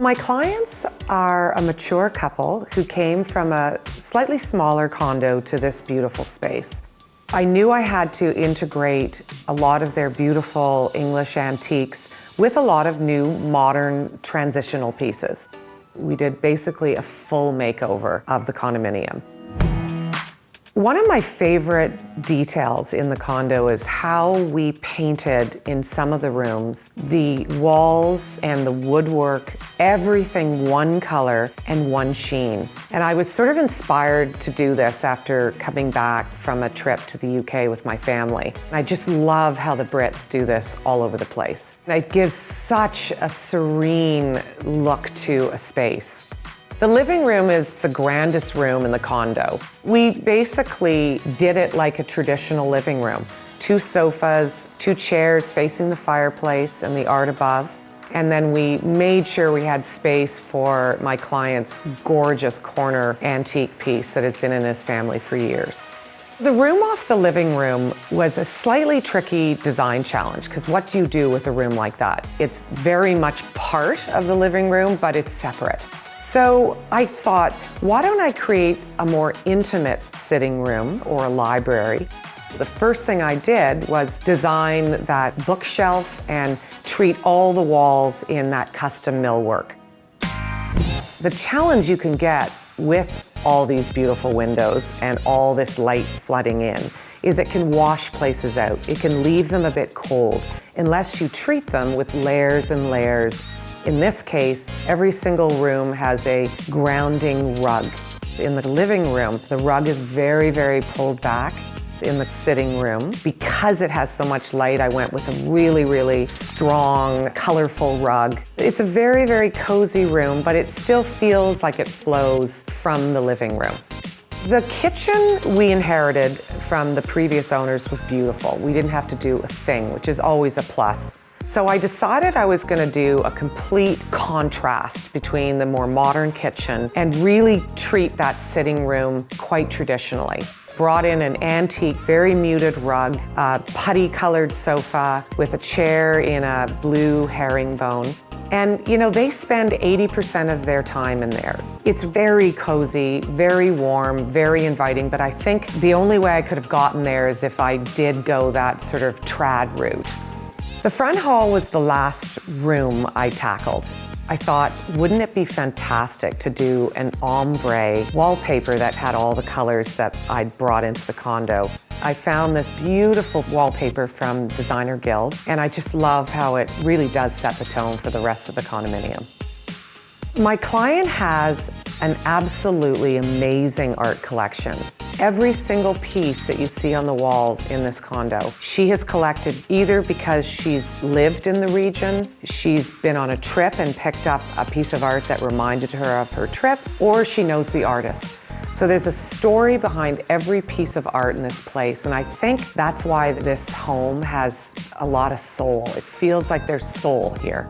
My clients are a mature couple who came from a slightly smaller condo to this beautiful space. I knew I had to integrate a lot of their beautiful English antiques with a lot of new modern transitional pieces. We did basically a full makeover of the condominium. One of my favorite details in the condo is how we painted in some of the rooms, the walls and the woodwork, everything one color and one sheen. And I was sort of inspired to do this after coming back from a trip to the UK with my family. And I just love how the Brits do this all over the place. And it gives such a serene look to a space. The living room is the grandest room in the condo. We basically did it like a traditional living room. 2 sofas, 2 chairs facing the fireplace and the art above. And then we made sure we had space for my client's gorgeous corner antique piece that has been in his family for years. The room off the living room was a slightly tricky design challenge, because what do you do with a room like that? It's very much part of the living room, but it's separate. So I thought, why don't I create a more intimate sitting room or a library? The first thing I did was design that bookshelf and treat all the walls in that custom millwork. The challenge you can get with all these beautiful windows and all this light flooding in is it can wash places out. It can leave them a bit cold unless you treat them with layers and layers. In this case, every single room has a grounding rug. In the living room, the rug is very, very pulled back. In the sitting room, because it has so much light, I went with a really, really strong, colorful rug. It's a very, very cozy room, but it still feels like it flows from the living room. The kitchen we inherited from the previous owners was beautiful. We didn't have to do a thing, which is always a plus. So I decided I was going to do a complete contrast between the more modern kitchen and really treat that sitting room quite traditionally. Brought in an antique, very muted rug, a putty-colored sofa with a chair in a blue herringbone. And you know, they spend 80% of their time in there. It's very cozy, very warm, very inviting, but I think the only way I could have gotten there is if I did go that sort of trad route. The front hall was the last room I tackled. I thought, wouldn't it be fantastic to do an ombre wallpaper that had all the colors that I'd brought into the condo. I found this beautiful wallpaper from Designer Guild, and I just love how it really does set the tone for the rest of the condominium. My client has an absolutely amazing art collection. Every single piece that you see on the walls in this condo, she has collected either because she's lived in the region, she's been on a trip and picked up a piece of art that reminded her of her trip, or she knows the artist. So there's a story behind every piece of art in this place, and I think that's why this home has a lot of soul. It feels like there's soul here.